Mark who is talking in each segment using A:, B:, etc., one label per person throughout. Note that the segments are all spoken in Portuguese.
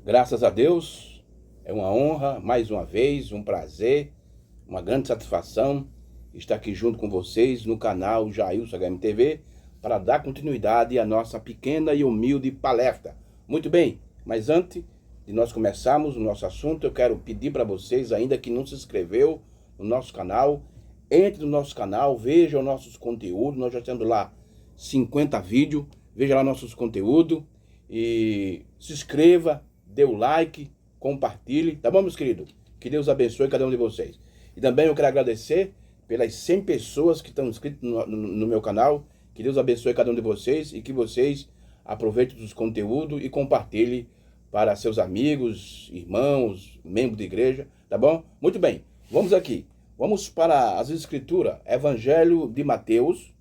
A: Graças a Deus, é uma honra, mais uma vez, um prazer, uma grande satisfação estar aqui junto com vocês no canal Jailson HMTV para dar continuidade à nossa pequena e humilde palestra. Muito bem, mas antes de nós começarmos o nosso assunto, eu quero pedir para vocês, ainda que não se inscreveu no nosso canal, entre no nosso canal, veja os nossos conteúdos, nós já temos lá 50 vídeos, veja lá nossos conteúdos e se inscreva, dê o like, compartilhe, tá bom, meus queridos? Que Deus abençoe cada um de vocês. E também eu quero agradecer pelas 100 pessoas que estão inscritas no meu canal. Que Deus abençoe cada um de vocês e que vocês aproveitem os conteúdos e compartilhem para seus amigos, irmãos, membros de igreja, tá bom? Muito bem, vamos aqui. Vamos para as escrituras. Evangelho de Mateus,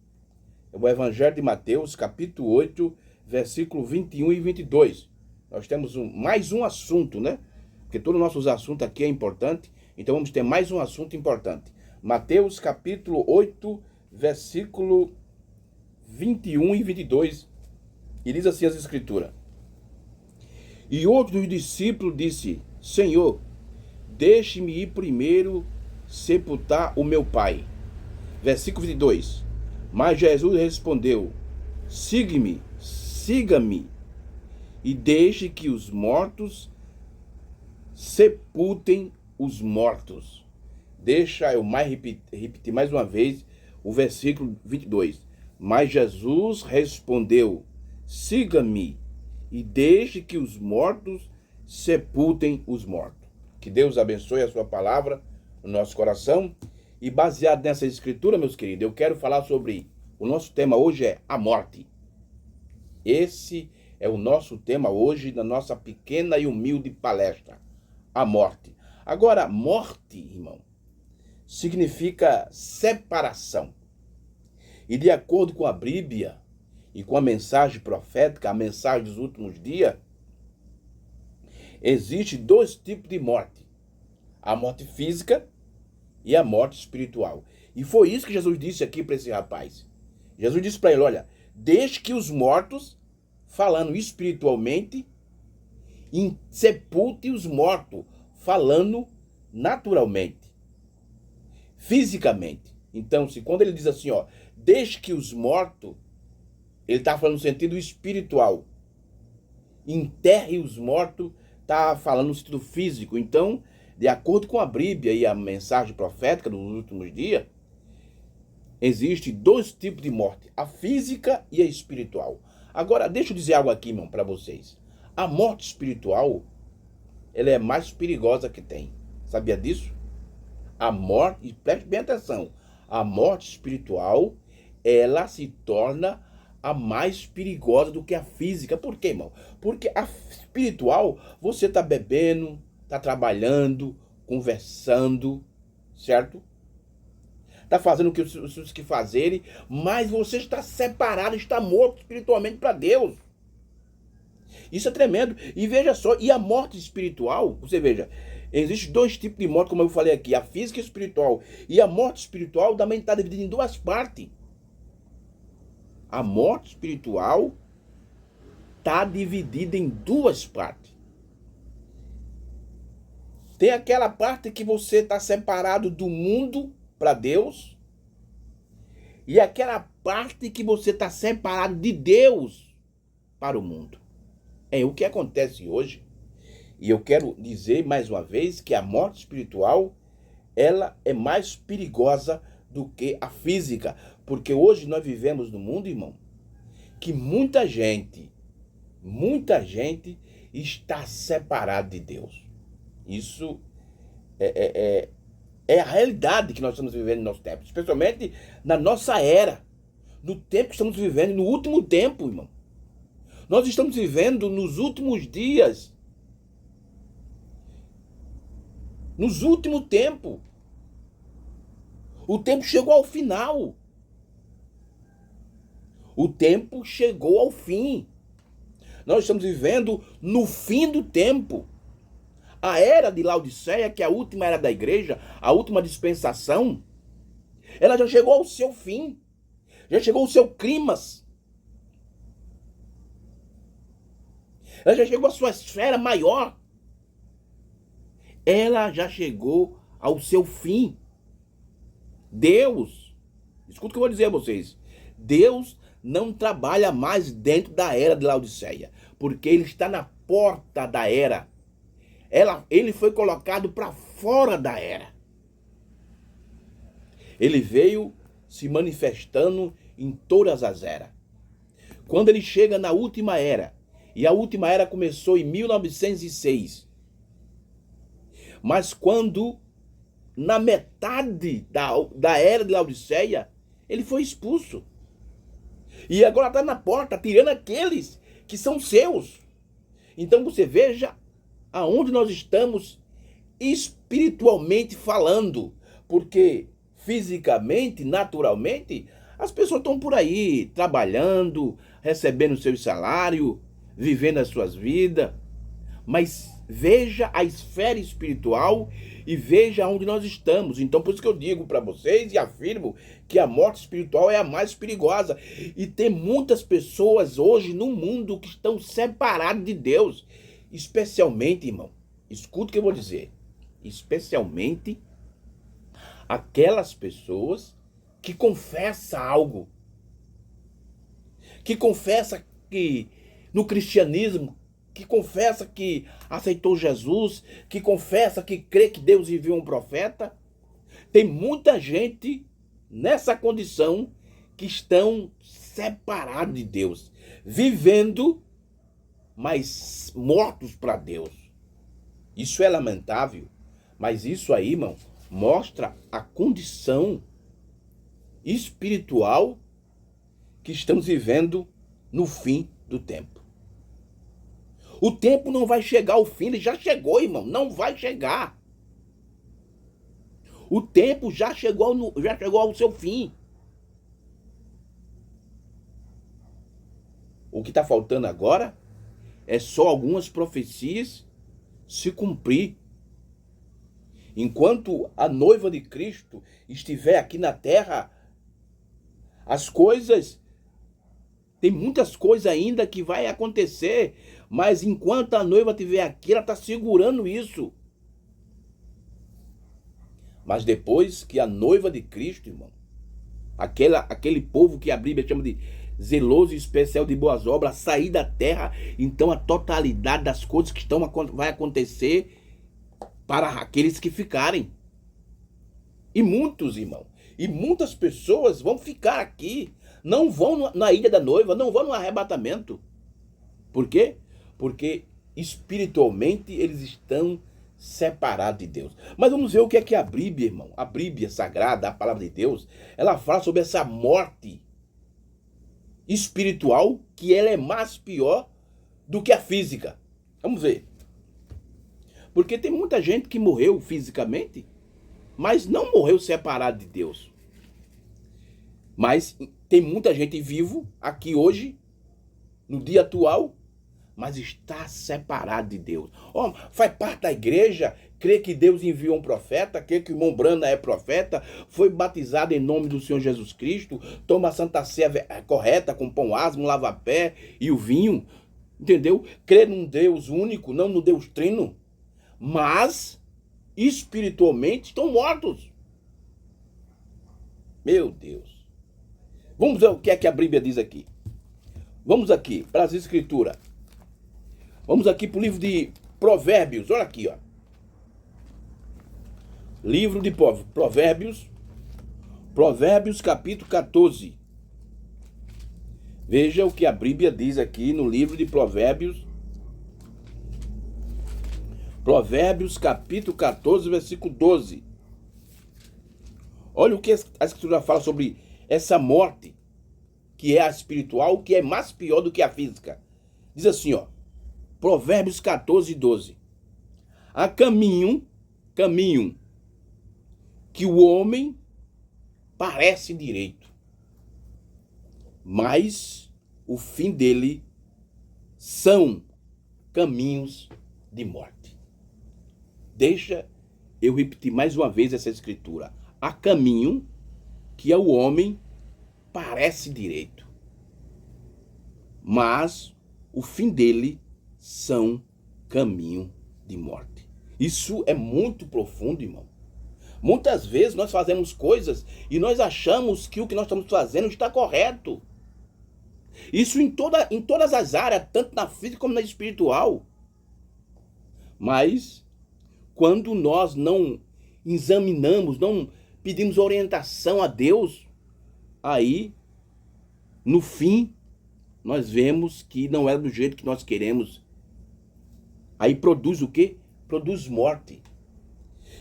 A: o Evangelho de Mateus, capítulo 8, versículo 21 e 22. Nós temos mais um assunto, né? Porque todos os nossos assuntos aqui é importante, então vamos ter mais um assunto importante. Mateus capítulo 8, versículo 21 e 22. E diz assim as escrituras. E outro dos discípulos disse: Senhor, deixe-me ir primeiro sepultar o meu pai. Versículo 22. Mas Jesus respondeu: siga-me, e deixe que os mortos sepultem os mortos. Deixa eu repetir mais uma vez o versículo 22. Mas Jesus respondeu: siga-me e deixe que os mortos sepultem os mortos. Que Deus abençoe a sua palavra no nosso coração. E baseado nessa escritura, meus queridos, eu quero falar sobre, o nosso tema hoje é a morte. Esse é o nosso tema hoje na nossa pequena e humilde palestra, a morte. Agora, morte, irmão, significa separação. E de acordo com a Bíblia e com a mensagem profética, a mensagem dos últimos dias, existe dois tipos de morte: a morte física e a morte espiritual. E foi isso que Jesus disse aqui para esse rapaz. Jesus disse para ele: olha, deixe que os mortos, falando espiritualmente, sepulte os mortos, falando naturalmente, fisicamente. Então, quando ele diz assim, ó, deixe que os mortos, ele está falando no sentido espiritual. Enterre os mortos, está falando no sentido físico. Então, de acordo com a Bíblia e a mensagem profética dos últimos dias, existe dois tipos de morte, a física e a espiritual. Agora, deixa eu dizer algo aqui, irmão, para vocês. A morte espiritual, ela é mais perigosa que tem. Sabia disso? A morte, e preste bem atenção, a morte espiritual, ela se torna a mais perigosa do que a física. Por quê, irmão? Porque a espiritual, você está bebendo, está trabalhando, conversando, certo? Está fazendo o que os seus que fazerem, mas você está separado, está morto espiritualmente para Deus. Isso é tremendo. E veja só, e a morte espiritual, você veja, existem dois tipos de morte, como eu falei aqui, a física e a espiritual. E a morte espiritual também está dividida em duas partes. A morte espiritual está dividida em duas partes. Tem aquela parte que você está separado do mundo para Deus, e aquela parte que você está separado de Deus para o mundo. É o que acontece hoje. E eu quero dizer mais uma vez que a morte espiritual, ela é mais perigosa do que a física. Porque hoje nós vivemos num mundo, irmão, que muita gente está separada de Deus. Isso é a realidade que nós estamos vivendo no nosso tempo, especialmente na nossa era, no tempo que estamos vivendo, no último tempo, irmão. Nós estamos vivendo nos últimos dias, nos últimos tempos. O tempo chegou ao final. O tempo chegou ao fim. Nós estamos vivendo no fim do tempo. A era de Laodiceia, que é a última era da igreja, a última dispensação, ela já chegou ao seu fim. Já chegou ao seu clímax. Ela já chegou à sua esfera maior. Ela já chegou ao seu fim. Deus, escuta o que eu vou dizer a vocês. Deus não trabalha mais dentro da era de Laodiceia, porque ele está na porta da era. Ele foi colocado para fora da era. Ele veio se manifestando em todas as eras. Quando ele chega na última era, e a última era começou em 1906, mas quando, na metade da era de Laodiceia, ele foi expulso. E agora está na porta, tirando aqueles que são seus. Então você veja aonde nós estamos espiritualmente falando, porque fisicamente, naturalmente, as pessoas estão por aí trabalhando, recebendo seu salário, vivendo as suas vidas, mas veja a esfera espiritual e veja onde nós estamos. Então, por isso que eu digo para vocês e afirmo que a morte espiritual é a mais perigosa. E tem muitas pessoas hoje no mundo que estão separadas de Deus. Especialmente, irmão, escuta o que eu vou dizer. Especialmente aquelas pessoas que confessam algo. Que confessa que no cristianismo, que confessa que aceitou Jesus, que confessa que crê que Deus enviou um profeta. Tem muita gente nessa condição que estão separados de Deus, vivendo, mas mortos para Deus. Isso é lamentável, mas isso aí, irmão, mostra a condição espiritual que estamos vivendo no fim do tempo. O tempo não vai chegar ao fim, ele já chegou, irmão, não vai chegar. O tempo já chegou ao seu fim. O que está faltando agora é só algumas profecias se cumprir. Enquanto a noiva de Cristo estiver aqui na terra, as coisas, tem muitas coisas ainda que vai acontecer, mas enquanto a noiva estiver aqui, ela está segurando isso. Mas depois que a noiva de Cristo, irmão, aquele povo que a Bíblia chama de zeloso e especial de boas obras, sair da terra, então a totalidade das coisas que vai acontecer para aqueles que ficarem. E muitos, irmão, e muitas pessoas vão ficar aqui, não vão na ilha da noiva, não vão no arrebatamento. Por quê? Porque espiritualmente eles estão separados de Deus. Mas vamos ver o que é a Bíblia, irmão. A Bíblia Sagrada, a palavra de Deus, ela fala sobre essa morte espiritual, que ela é mais pior do que a física. Vamos ver. Porque tem muita gente que morreu fisicamente, mas não morreu separado de Deus. Mas tem muita gente vivo aqui hoje, no dia atual, mas está separado de Deus. Faz parte da igreja, crê que Deus enviou um profeta, crê que o irmão Branda é profeta, foi batizado em nome do Senhor Jesus Cristo, toma a Santa Ceia correta, com pão asmo, lava-pé e o vinho, entendeu? Crê num Deus único, não no Deus trino, mas espiritualmente estão mortos. Meu Deus. Vamos ver o que é que a Bíblia diz aqui. Vamos aqui para as Escrituras. Vamos aqui para o livro de Provérbios. Olha aqui, ó. Livro de Provérbios. Provérbios, capítulo 14. Veja o que a Bíblia diz aqui no livro de Provérbios. Provérbios, capítulo 14, versículo 12. Olha o que a Escritura fala sobre essa morte, que é a espiritual, que é mais pior do que a física. Diz assim, ó. Provérbios 14, 12. Há caminho que o homem parece direito, mas o fim dele são caminhos de morte. Deixa eu repetir mais uma vez essa escritura. Há caminho que ao homem parece direito, mas o fim dele são caminho de morte. Isso é muito profundo, irmão. Muitas vezes nós fazemos coisas e nós achamos que o que nós estamos fazendo está correto. Isso em todas as áreas, tanto na física como na espiritual. Mas, quando nós não examinamos, não pedimos orientação a Deus, aí, no fim, nós vemos que não é do jeito que nós queremos. Aí produz o quê? Produz morte.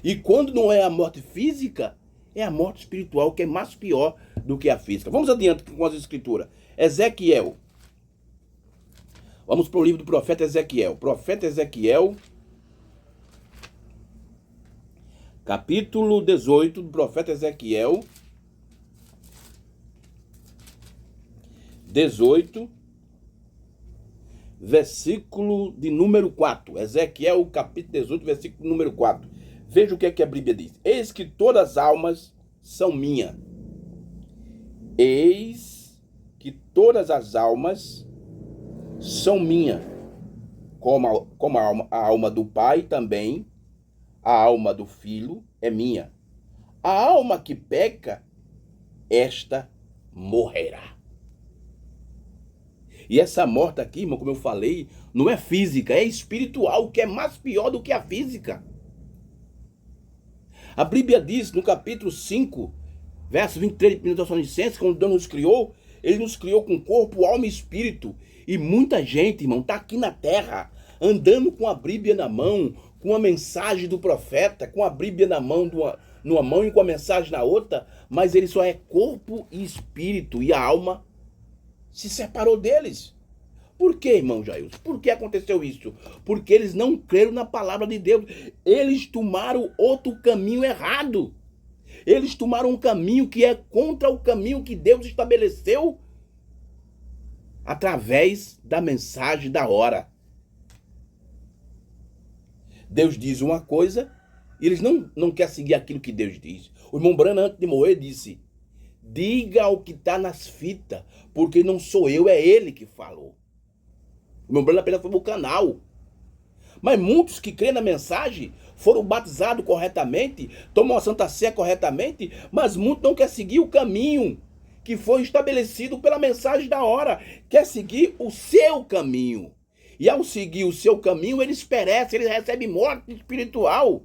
A: E quando não é a morte física, é a morte espiritual, que é mais pior do que a física. Vamos adiante com as escrituras. Ezequiel. Vamos para o livro do profeta Ezequiel. Profeta Ezequiel, capítulo 18 do profeta Ezequiel. 18, versículo de número 4. Ezequiel, capítulo 18, versículo número 4. Veja o que é que a Bíblia diz. Eis que todas as almas são minhas. Eis que todas as almas são minhas. Como a alma do Pai também, a alma do Filho é minha. A alma que peca, esta morrerá. E essa morte aqui, irmão, como eu falei, não é física, é espiritual, que é mais pior do que a física. A Bíblia diz no capítulo 5, verso 23 de 1 Tessalonicenses, quando Deus nos criou, Ele nos criou com corpo, alma e espírito. E muita gente, irmão, está aqui na terra, andando com a Bíblia na mão, com a mensagem do profeta, com a Bíblia na mão, numa mão e com a mensagem na outra, mas ele só é corpo e espírito, e a alma se separou deles. Por que, irmão Jailson? Por que aconteceu isso? Porque eles não creram na palavra de Deus. Eles tomaram outro caminho errado. Eles tomaram um caminho que é contra o caminho que Deus estabeleceu através da mensagem da hora. Deus diz uma coisa e eles não querem seguir aquilo que Deus diz. O irmão Branham, antes de morrer, disse: diga o que está nas fitas, porque não sou eu, é ele que falou. O irmão Branham apenas foi para o canal. Mas muitos que creem na mensagem foram batizados corretamente, tomam a Santa Sé corretamente, mas muitos não querem seguir o caminho que foi estabelecido pela mensagem da hora. Quer seguir o seu caminho. E ao seguir o seu caminho, eles perecem, eles recebem morte espiritual.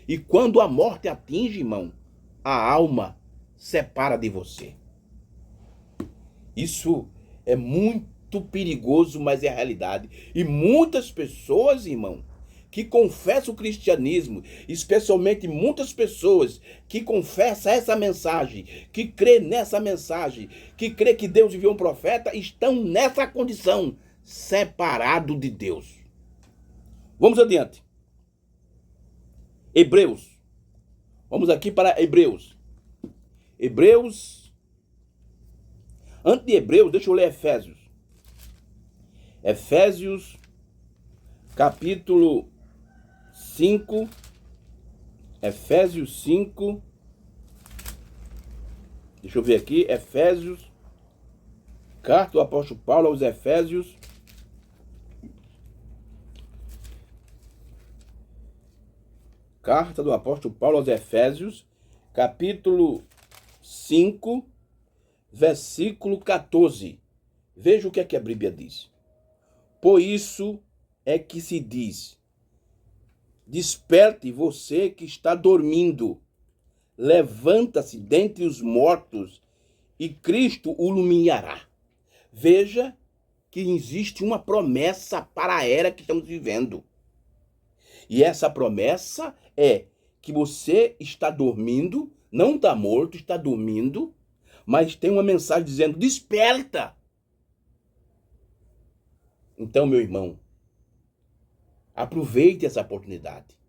A: E quando a morte atinge, irmão, a alma separa de você. Isso é muito perigoso, mas é a realidade. E muitas pessoas, irmão, que confessam o cristianismo, especialmente muitas pessoas que confessam essa mensagem, que crê nessa mensagem, que crê que Deus enviou um profeta, estão nessa condição, separado de Deus. Vamos adiante. Hebreus. Vamos aqui para Hebreus. Hebreus. Antes de Hebreus, deixa eu ler Efésios. Efésios, capítulo 5. Efésios 5. Deixa eu ver aqui. Efésios. Carta do apóstolo Paulo aos Efésios. Carta do apóstolo Paulo aos Efésios, capítulo 5, versículo 14. Veja o que é que a Bíblia diz. Por isso é que se diz: desperte você que está dormindo, levanta-se dentre os mortos e Cristo o iluminará. Veja que existe uma promessa para a era que estamos vivendo. E essa promessa é que você está dormindo, não está morto, está dormindo, mas tem uma mensagem dizendo: desperta! Então, meu irmão, aproveite essa oportunidade.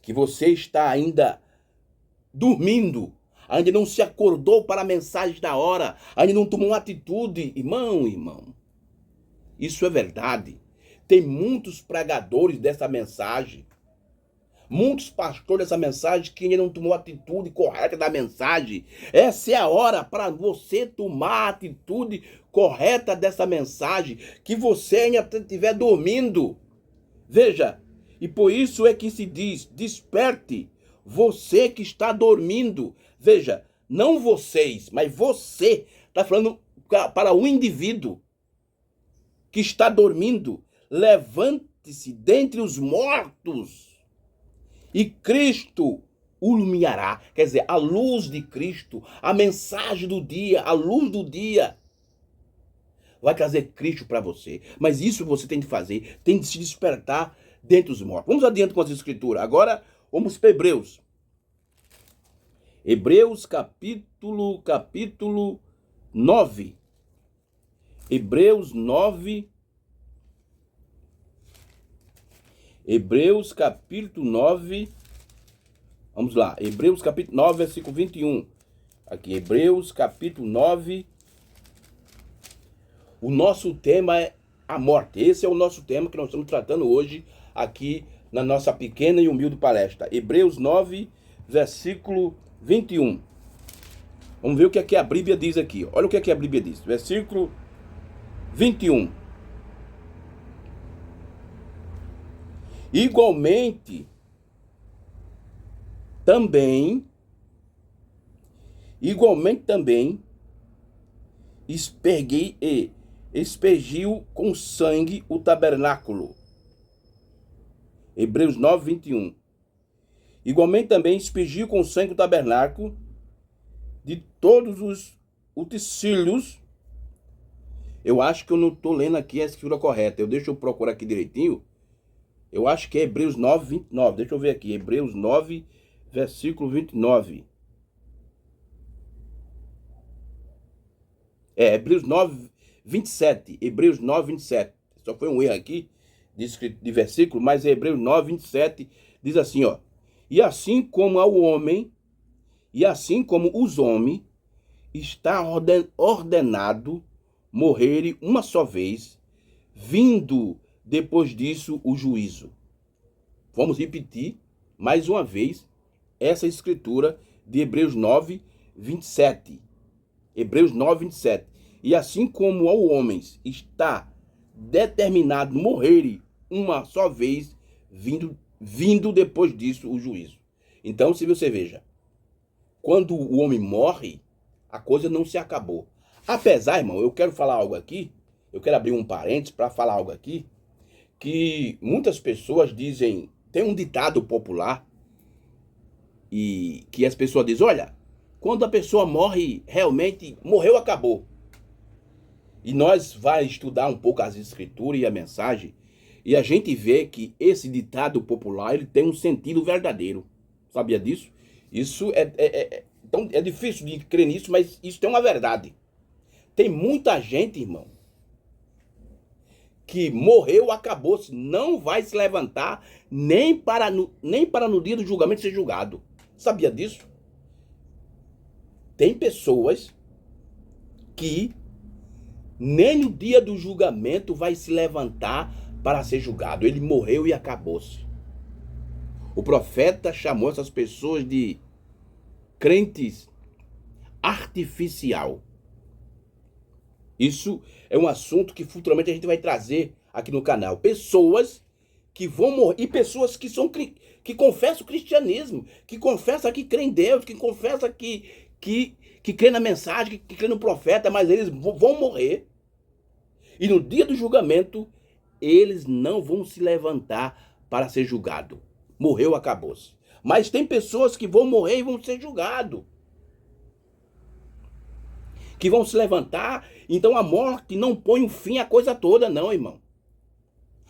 A: Que você está ainda dormindo, ainda não se acordou para a mensagem da hora, ainda não tomou uma atitude. Irmão, isso é verdade. Tem muitos pregadores dessa mensagem, Muitos pastores dessa mensagem que ainda não tomou a atitude correta da mensagem. Essa é a hora para você tomar a atitude correta dessa mensagem, que você ainda estiver dormindo. Veja, e por isso é que se diz, desperte, você que está dormindo. Veja, não vocês, mas você está falando para o indivíduo que está dormindo. Levante-se dentre os mortos e Cristo o iluminará. Quer dizer, a luz de Cristo, a mensagem do dia, a luz do dia vai trazer Cristo para você. Mas isso você tem de fazer, tem de se despertar dentre os mortos. Vamos adiante com as escrituras. Agora vamos para Hebreus. Hebreus capítulo 9. Hebreus 9. Hebreus capítulo 9. Vamos lá. Hebreus capítulo 9, versículo 21. Aqui, Hebreus capítulo 9. O nosso tema é a morte. Esse é o nosso tema que nós estamos tratando hoje aqui na nossa pequena e humilde palestra. Hebreus 9, versículo 21. Vamos ver o que é que a Bíblia diz aqui. Olha o que é que a Bíblia diz. Versículo 21. Igualmente também, expergiu com sangue o tabernáculo. Hebreus 9, 21. Igualmente também expergiu com sangue o tabernáculo de todos os utensílios. Eu acho que eu não estou lendo aqui a escritura correta. Deixa eu procurar aqui direitinho. Eu acho que é Hebreus 9, 29. Deixa eu ver aqui. Hebreus 9, versículo 29. Hebreus 9, 27. Hebreus 9, 27. Só foi um erro aqui de versículo, mas Hebreus 9, 27 diz assim, ó. E assim como os homens, está ordenado morrerem uma só vez, vindo depois disso o juízo. Vamos repetir mais uma vez essa escritura de Hebreus 9, 27. Hebreus 9, 27. E assim como ao homens está determinado morrerem uma só vez, vindo depois disso o juízo. Então, se você veja, quando o homem morre, a coisa não se acabou. Apesar, irmão, eu quero falar algo aqui, eu quero abrir um parênteses para falar algo aqui, que muitas pessoas dizem, tem um ditado popular, e que as pessoas dizem, olha, quando a pessoa morre, realmente morreu, acabou. E nós vamos estudar um pouco as escrituras e a mensagem, e a gente vê que esse ditado popular, ele tem um sentido verdadeiro. Sabia disso? Isso então é difícil de crer nisso, mas isso tem uma verdade. Tem muita gente, irmão, que morreu, acabou-se, não vai se levantar nem para no dia do julgamento ser julgado. Sabia disso? Tem pessoas que nem no dia do julgamento vai se levantar para ser julgado. Ele morreu e acabou-se. O profeta chamou essas pessoas de crentes artificial. Isso é um assunto que futuramente a gente vai trazer aqui no canal. Pessoas que vão morrer, e pessoas que confessam o cristianismo, que confessam que creem em Deus, que confessam que creem na mensagem, que creem no profeta, mas eles vão morrer. E no dia do julgamento, eles não vão se levantar para ser julgado. Morreu, acabou-se. Mas tem pessoas que vão morrer e vão ser julgados. Que vão se levantar. Então a morte não põe um fim à coisa toda, não, irmão.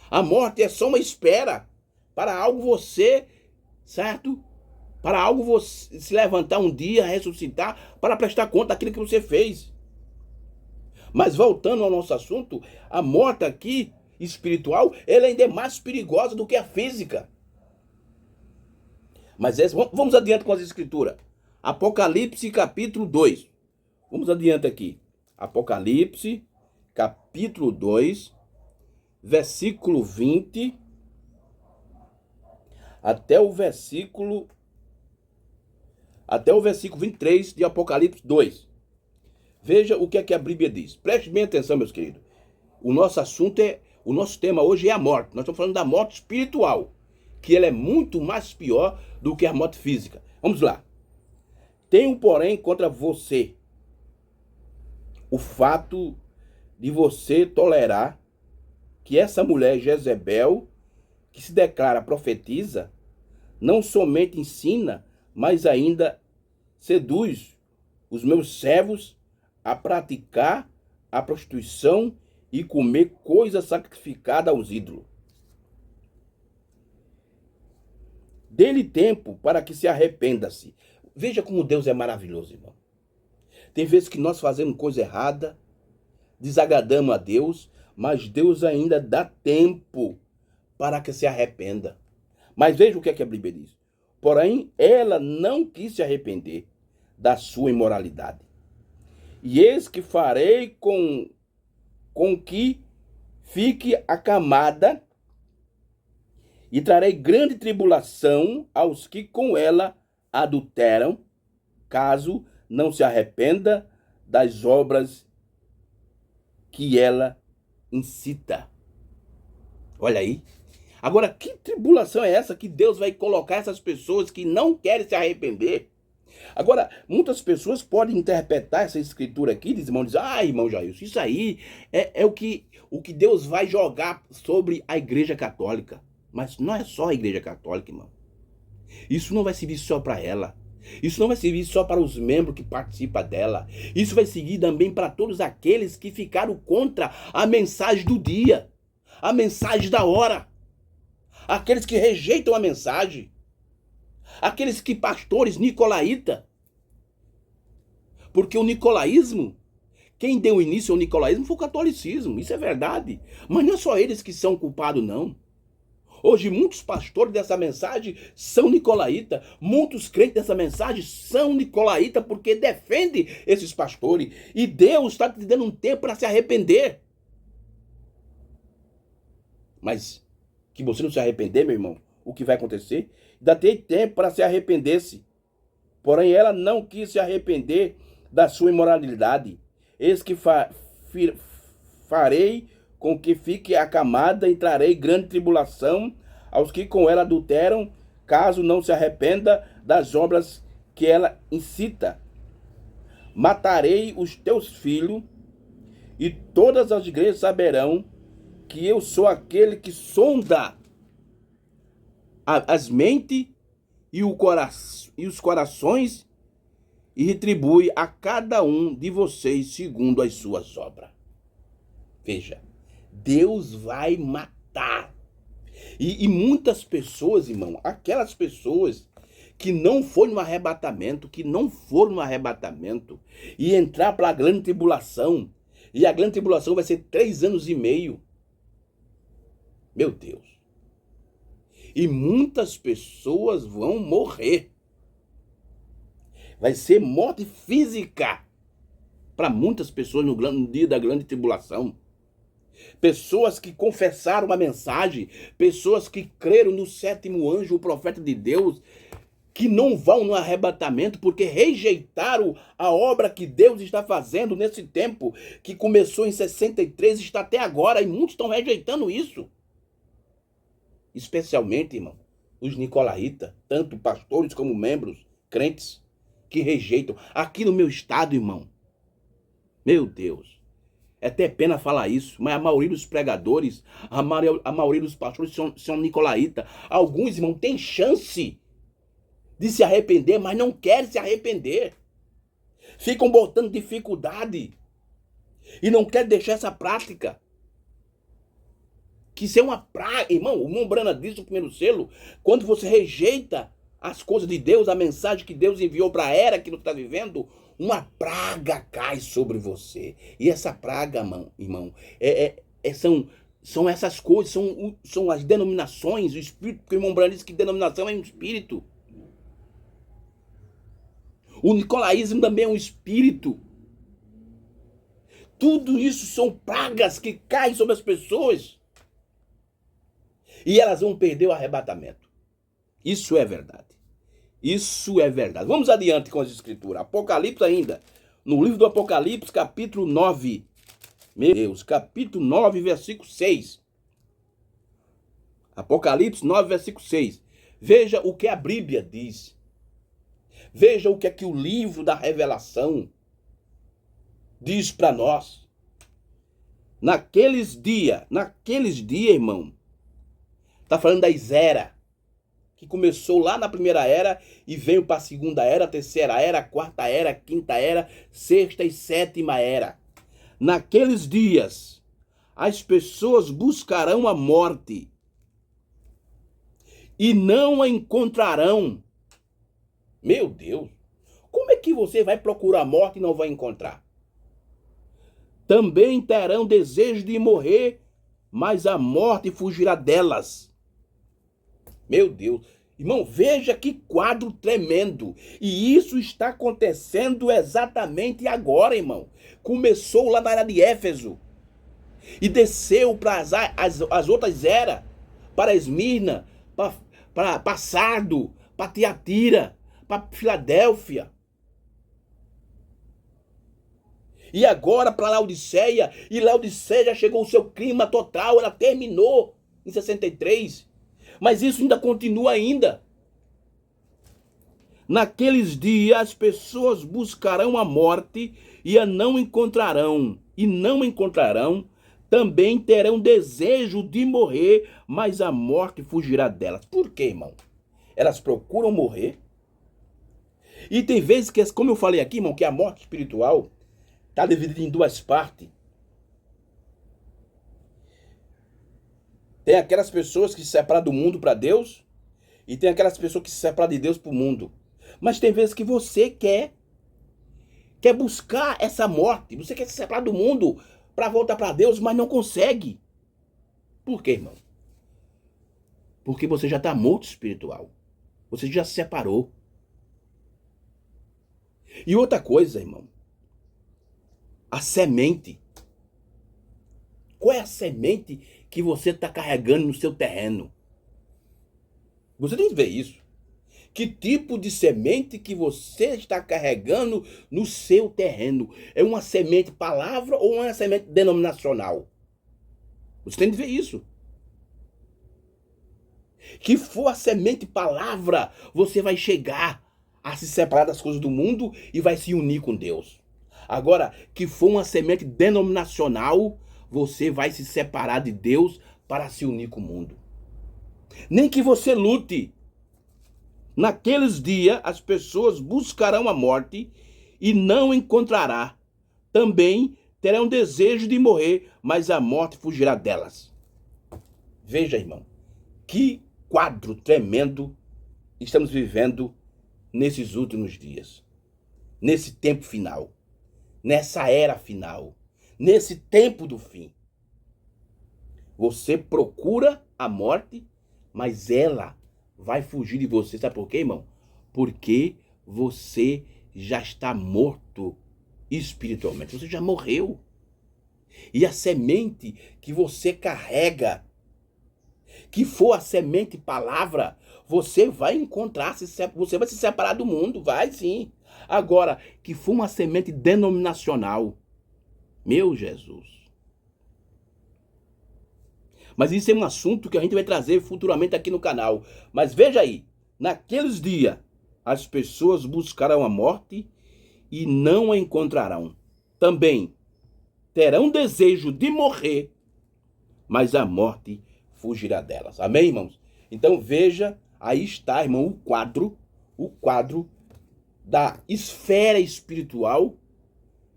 A: A morte é só uma espera para algo você, certo? Para algo você se levantar um dia, ressuscitar, para prestar conta daquilo que você fez. Mas voltando ao nosso assunto, a morte aqui, espiritual, ela ainda é mais perigosa do que a física. Mas vamos adiante com as escrituras. Apocalipse capítulo 2. Vamos adiante aqui. Apocalipse capítulo 2, versículo 20 até o versículo 23 de Apocalipse 2. Veja o que é que a Bíblia diz. Preste bem atenção, meus queridos. O nosso tema hoje é a morte. Nós estamos falando da morte espiritual, que ela é muito mais pior do que a morte física. Vamos lá. Tenho, porém, contra você o fato de você tolerar que essa mulher Jezebel, que se declara profetiza, não somente ensina, mas ainda seduz os meus servos a praticar a prostituição e comer coisa sacrificada aos ídolos. Dê-lhe tempo para que se arrependa-se. Veja como Deus é maravilhoso, irmão. Tem vezes que nós fazemos coisa errada, desagradamos a Deus, mas Deus ainda dá tempo para que se arrependa. Mas veja o que é que a Bíblia diz. Porém, ela não quis se arrepender da sua imoralidade. E eis que farei com que fique acamada e trarei grande tribulação aos que com ela adulteram, caso não se arrependa das obras que ela incita. Olha aí. Agora, que tribulação é essa que Deus vai colocar essas pessoas que não querem se arrepender? Agora, muitas pessoas podem interpretar essa escritura aqui, irmão, dizer, irmão Jailson, isso aí é o que Deus vai jogar sobre a igreja católica. Mas não é só a igreja católica, irmão. Isso não vai servir só para ela. Isso não vai servir só para os membros que participam dela. Isso vai seguir também para todos aqueles que ficaram contra a mensagem do dia, a mensagem da hora. Aqueles que rejeitam a mensagem. Aqueles que pastores nicolaíta. Porque o nicolaísmo, quem deu início ao nicolaísmo foi o catolicismo. Isso é verdade. Mas não é só eles que são culpados, não. Hoje muitos pastores dessa mensagem são nicolaítas. Muitos crentes dessa mensagem são nicolaítas porque defendem esses pastores. E Deus está te dando um tempo para se arrepender. Mas que você não se arrepender, meu irmão, o que vai acontecer? Ainda tem tempo para se arrepender-se. Porém, ela não quis se arrepender da sua imoralidade. Eis que farei com que fique acamada e trarei grande tribulação aos que com ela adulteram, caso não se arrependa das obras que ela incita. Matarei os teus filhos, e todas as igrejas saberão que eu sou aquele que sonda as mentes e os corações e retribui a cada um de vocês segundo as suas obras. Veja, Deus vai matar. E muitas pessoas, irmão, aquelas pessoas que não foram no arrebatamento, e entrar para a grande tribulação, e a grande tribulação vai ser 3 anos e meio. Meu Deus. E muitas pessoas vão morrer. Vai ser morte física para muitas pessoas no dia da grande tribulação. Pessoas que confessaram a mensagem, pessoas que creram no 7º anjo, o profeta de Deus, que não vão no arrebatamento porque rejeitaram a obra que Deus está fazendo nesse tempo, que começou em 63 e está até agora, e muitos estão rejeitando isso. Especialmente, irmão, os nicolaítas, tanto pastores como membros, crentes, que rejeitam. Aqui no meu estado, irmão, meu Deus, é até pena falar isso, mas a maioria dos pregadores, a maioria dos pastores são nicolaítas. Alguns, irmão, têm chance de se arrepender, mas não querem se arrepender. Ficam botando dificuldade e não querem deixar essa prática. Que isso é uma praga, irmão. O irmão Brana diz no primeiro selo, quando você rejeita as coisas de Deus, a mensagem que Deus enviou para a era que você está vivendo, uma praga cai sobre você. E essa praga, irmão, são essas coisas, são as denominações, o espírito, porque o irmão Brana diz que denominação é um espírito. O nicolaísmo também é um espírito. Tudo isso são pragas que caem sobre as pessoas. E elas vão perder o arrebatamento. Isso é verdade. Isso é verdade. Vamos adiante com as escrituras. Apocalipse ainda. No livro do Apocalipse, capítulo 9. Meu Deus, capítulo 9, versículo 6. Apocalipse 9, versículo 6. Veja o que a Bíblia diz. Veja o que é que o livro da Revelação diz para nós. Naqueles dias, irmão, tá falando das eras, que começou lá na primeira era e veio para a segunda era, terceira era, quarta era, quinta era, sexta e sétima era. Naqueles dias, as pessoas buscarão a morte e não a encontrarão. Meu Deus, como é que você vai procurar a morte e não vai encontrar? Também terão desejo de morrer, mas a morte fugirá delas. Meu Deus, irmão, veja que quadro tremendo. E isso está acontecendo exatamente agora, irmão. Começou lá na era de Éfeso e desceu para as outras eras, para Esmirna, para Sardo, para Tiatira, para Filadélfia. E agora para Laodiceia, e Laodiceia já chegou ao seu clima total, ela terminou em 63. Mas isso ainda continua ainda. Naqueles dias as pessoas buscarão a morte e a não encontrarão. E não encontrarão, também terão desejo de morrer, mas a morte fugirá delas. Por quê, irmão? Elas procuram morrer. E tem vezes que, como eu falei aqui, irmão, que a morte espiritual está dividida em duas partes. Tem aquelas pessoas que se separam do mundo para Deus e tem aquelas pessoas que se separam de Deus para o mundo. Mas tem vezes que você quer buscar essa morte, você quer se separar do mundo para voltar para Deus, mas não consegue. Por quê, irmão? Porque você já está morto espiritual. Você já se separou. E outra coisa, irmão. A semente. Qual é a semente que você está carregando no seu terreno? Você tem que ver isso. Que tipo de semente que você está carregando no seu terreno? É uma semente palavra ou uma semente denominacional? Você tem que ver isso. Que for a semente palavra, você vai chegar a se separar das coisas do mundo e vai se unir com Deus. Agora, que for uma semente denominacional, você vai se separar de Deus para se unir com o mundo. Nem que você lute. Naqueles dias, as pessoas buscarão a morte e não encontrará. Também terão desejo de morrer, mas a morte fugirá delas. Veja, irmão, que quadro tremendo estamos vivendo nesses últimos dias. Nesse tempo final. Nessa era final. Nesse tempo do fim. Você procura a morte, mas ela vai fugir de você. Sabe por quê, irmão? Porque você já está morto espiritualmente. Você já morreu. E a semente que você carrega, que for a semente palavra, você vai encontrar, você vai se separar do mundo, vai sim. Agora, que for uma semente denominacional, meu Jesus. Mas isso é um assunto que a gente vai trazer futuramente aqui no canal. Mas veja aí, naqueles dias, as pessoas buscarão a morte e não a encontrarão. Também terão desejo de morrer, mas a morte fugirá delas. Amém, irmãos? Então veja, aí está, irmão, o quadro da esfera espiritual.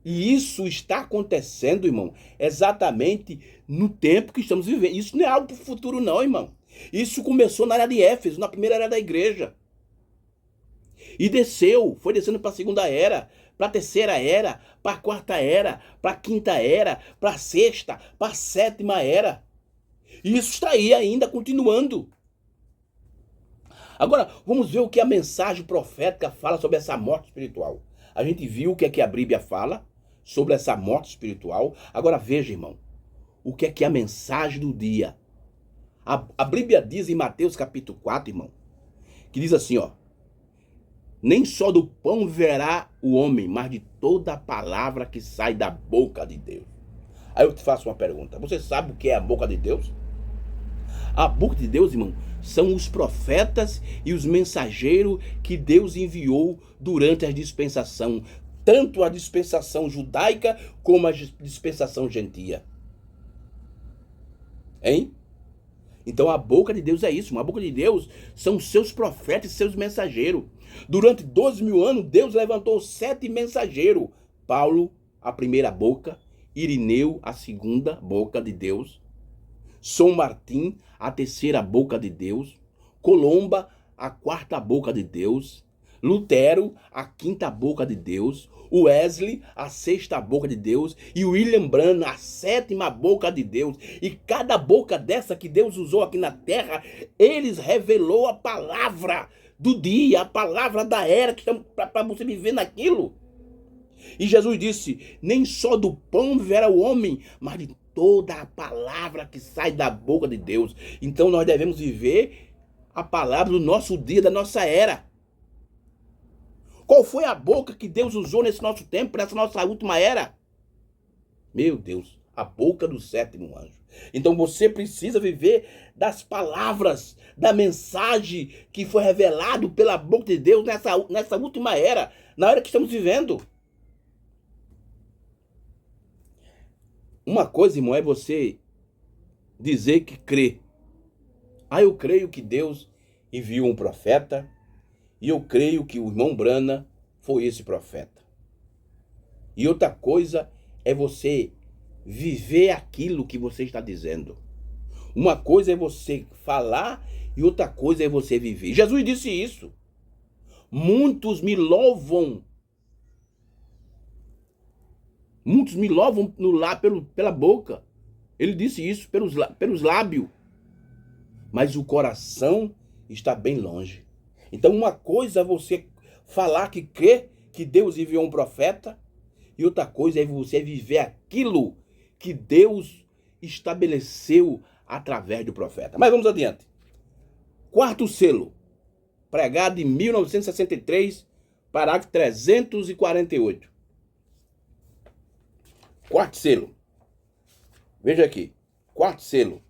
A: E isso está acontecendo, irmão, exatamente no tempo que estamos vivendo. Isso não é algo para o futuro, não, irmão. Isso começou na era de Éfeso, na primeira era da igreja. E desceu, foi descendo para a segunda era, para a terceira era, para a quarta era, para a quinta era, para a sexta, para a sétima era. E isso está aí ainda, continuando. Agora, vamos ver o que a mensagem profética fala sobre essa morte espiritual. A gente viu o que é que a Bíblia fala sobre essa morte espiritual. Agora veja, irmão, o que é que a mensagem do dia. A Bíblia diz em Mateus capítulo 4, irmão, que diz assim, ó: nem só do pão viverá o homem, mas de toda a palavra que sai da boca de Deus. Aí eu te faço uma pergunta: você sabe o que é a boca de Deus? A boca de Deus, irmão, são os profetas e os mensageiros que Deus enviou durante a dispensação, tanto a dispensação judaica como a dispensação gentia. Hein? Então a boca de Deus é isso. A boca de Deus são seus profetas e seus mensageiros. Durante 12.000 anos, Deus levantou 7 mensageiros. Paulo, a primeira boca. Irineu, a segunda boca de Deus. São Martim, a terceira boca de Deus. Colomba, a quarta boca de Deus. Lutero, a quinta boca de Deus. Wesley, a sexta boca de Deus. E William Branham, a sétima boca de Deus. E cada boca dessa que Deus usou aqui na terra, eles revelou a palavra do dia, a palavra da era, que para você viver naquilo. E Jesus disse: nem só do pão viverá o homem, mas de toda a palavra que sai da boca de Deus. Então nós devemos viver a palavra do nosso dia, da nossa era. Qual foi a boca que Deus usou nesse nosso tempo, nessa nossa última era? Meu Deus, a boca do 7º anjo. Então você precisa viver das palavras, da mensagem que foi revelado pela boca de Deus nessa última era, na era que estamos vivendo. Uma coisa, irmão, é você dizer que crê. Eu creio que Deus enviou um profeta e eu creio que o irmão Branham foi esse profeta. E outra coisa é você viver aquilo que você está dizendo. Uma coisa é você falar e outra coisa é você viver. Jesus disse isso. Muitos me louvam pela boca. Ele disse isso pelos lábios. Mas o coração está bem longe. Então uma coisa é você falar que crê que Deus enviou um profeta. E outra coisa é você viver aquilo que Deus estabeleceu através do profeta. Mas vamos adiante. 4º selo. Pregado em 1963, parágrafo 348. 4º selo. Veja aqui. 4º selo.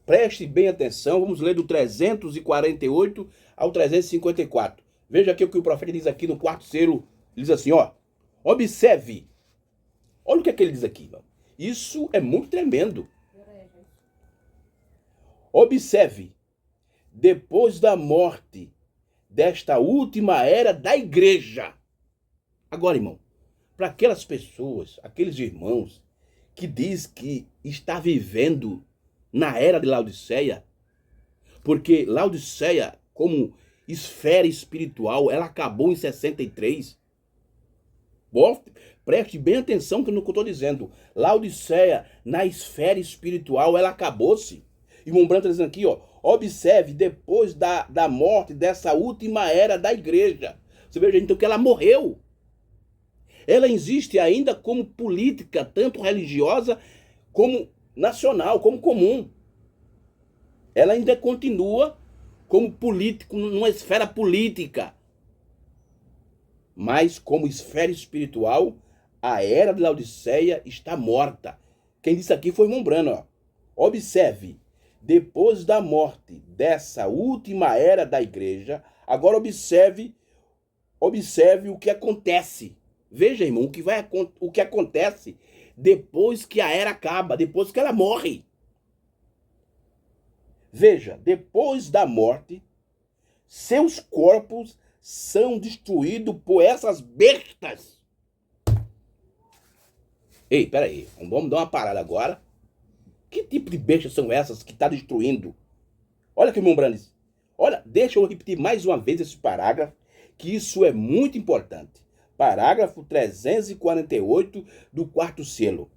A: Preste bem atenção. Vamos ler do 348 ao 354. Veja aqui o que o profeta diz aqui no 4º selo. Ele diz assim, ó. Observe. Olha o que é que ele diz aqui, irmão. Isso é muito tremendo. Observe. Depois da morte desta última era da igreja. Agora, irmão, para aquelas pessoas, aqueles irmãos que diz que está vivendo na era de Laodiceia, porque Laodiceia, como esfera espiritual, ela acabou em 63. Preste bem atenção no que eu estou dizendo. Laodiceia, na esfera espiritual, ela acabou-se. E o irmão Branham está dizendo aqui, ó, observe, depois da morte dessa última era da igreja. Você veja então que ela morreu. Ela existe ainda como política, tanto religiosa como nacional, como comum. Ela ainda continua como político, numa esfera política. Mas como esfera espiritual, a era de Laodiceia está morta. Quem disse aqui foi o irmão Branham. Observe, depois da morte dessa última era da igreja, agora observe o que acontece. Veja, irmão, o que acontece depois que a era acaba, depois que ela morre. Veja, depois da morte, seus corpos são destruídos por essas bestas. Ei, peraí, vamos dar uma parada agora. Que tipo de bestas são essas que está destruindo? Olha que o irmão Branham diz. Olha, deixa eu repetir mais uma vez esse parágrafo, que isso é muito importante. Parágrafo 348 do 4º selo.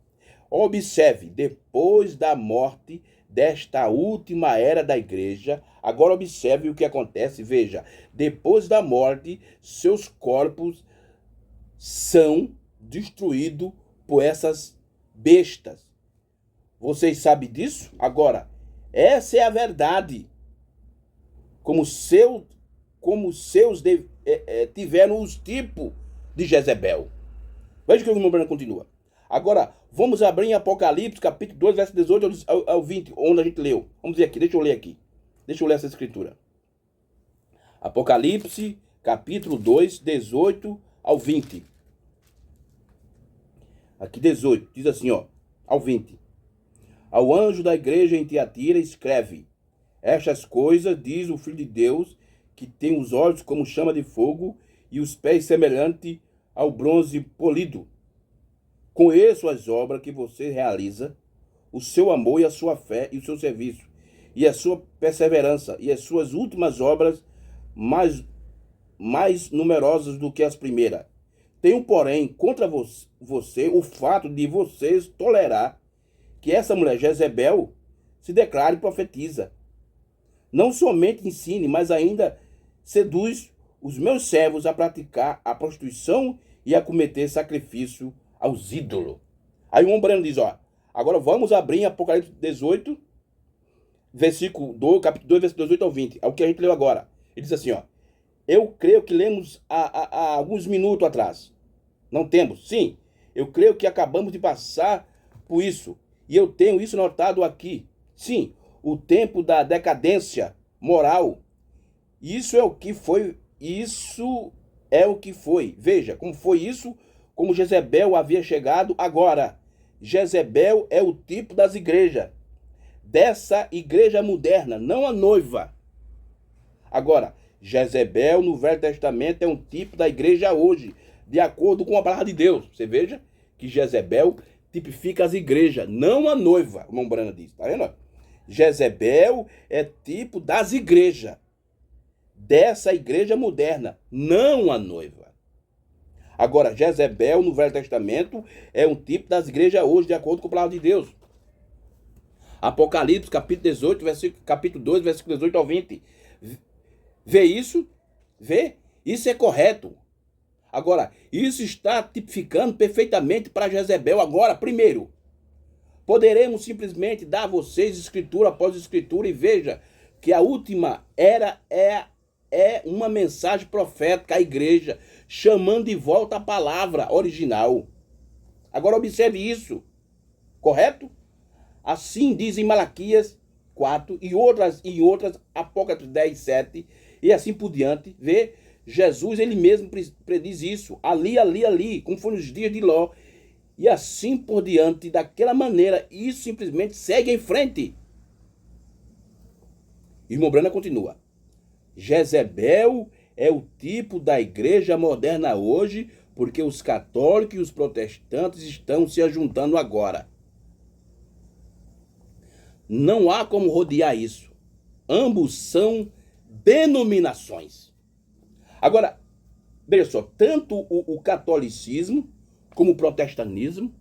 A: Observe, depois da morte desta última era da igreja, agora observe o que acontece. Veja, depois da morte, seus corpos são destruídos por essas bestas. Vocês sabem disso? Agora, essa é a verdade. como seus tiveram os tipos de Jezebel. Veja que o irmão Breno continua. Agora, vamos abrir em Apocalipse, capítulo 2, verso 18 ao 20, onde a gente leu. Vamos ver aqui, deixa eu ler aqui. Deixa eu ler essa escritura. Apocalipse, capítulo 2, 18 ao 20. Aqui 18, diz assim, ó, ao 20. Ao anjo da igreja em Tiatira escreve: estas coisas diz o Filho de Deus, que tem os olhos como chama de fogo e os pés semelhantes ao bronze polido. Conheço as obras que você realiza, o seu amor e a sua fé e o seu serviço, e a sua perseverança, e as suas últimas obras mais numerosas do que as primeiras. Tenho, porém, contra você o fato de vocês tolerar que essa mulher Jezebel se declare profetiza. Não somente ensine, mas ainda seduz os meus servos a praticar a prostituição e a cometer sacrifício aos ídolos. Aí o irmão Breno diz, ó, agora vamos abrir em Apocalipse 18, versículo 2, capítulo 2, versículo 18 ao 20, é o que a gente leu agora. Ele diz assim, ó, eu creio que lemos há alguns minutos atrás. Não temos? Sim, eu creio que acabamos de passar por isso, e eu tenho isso notado aqui. Sim, o tempo da decadência moral. Isso é o que foi. Veja, como foi isso, como Jezebel havia chegado agora. Jezebel é o tipo das igrejas. Dessa igreja moderna, não a noiva. Agora, Jezebel no Velho Testamento é um tipo da igreja hoje, de acordo com a palavra de Deus. Você veja que Jezebel tipifica as igrejas, não a noiva, o irmão Brana diz, tá vendo? Jezebel é tipo das igrejas, dessa igreja moderna, não a noiva. Agora, Jezebel no Velho Testamento é um tipo das igrejas hoje, de acordo com a palavra de Deus. Apocalipse, capítulo 18, capítulo 2, versículo 18 ao 20. Vê isso? Vê? Isso é correto. Agora, isso está tipificando perfeitamente para Jezebel agora, primeiro. Poderemos simplesmente dar a vocês escritura após escritura e veja que a última era é uma mensagem profética à igreja, chamando de volta a palavra original. Agora observe isso, correto? Assim diz em Malaquias 4 e outras Apocalipse 10, 7 e assim por diante. Vê, Jesus ele mesmo prediz isso, ali, como foi nos dias de Ló. E assim por diante, daquela maneira, isso simplesmente segue em frente. Irmão Brana continua. Jezebel é o tipo da igreja moderna hoje, porque os católicos e os protestantes estão se ajuntando agora. Não há como rodear isso. Ambos são denominações. Agora, veja só, tanto o catolicismo como o protestantismo,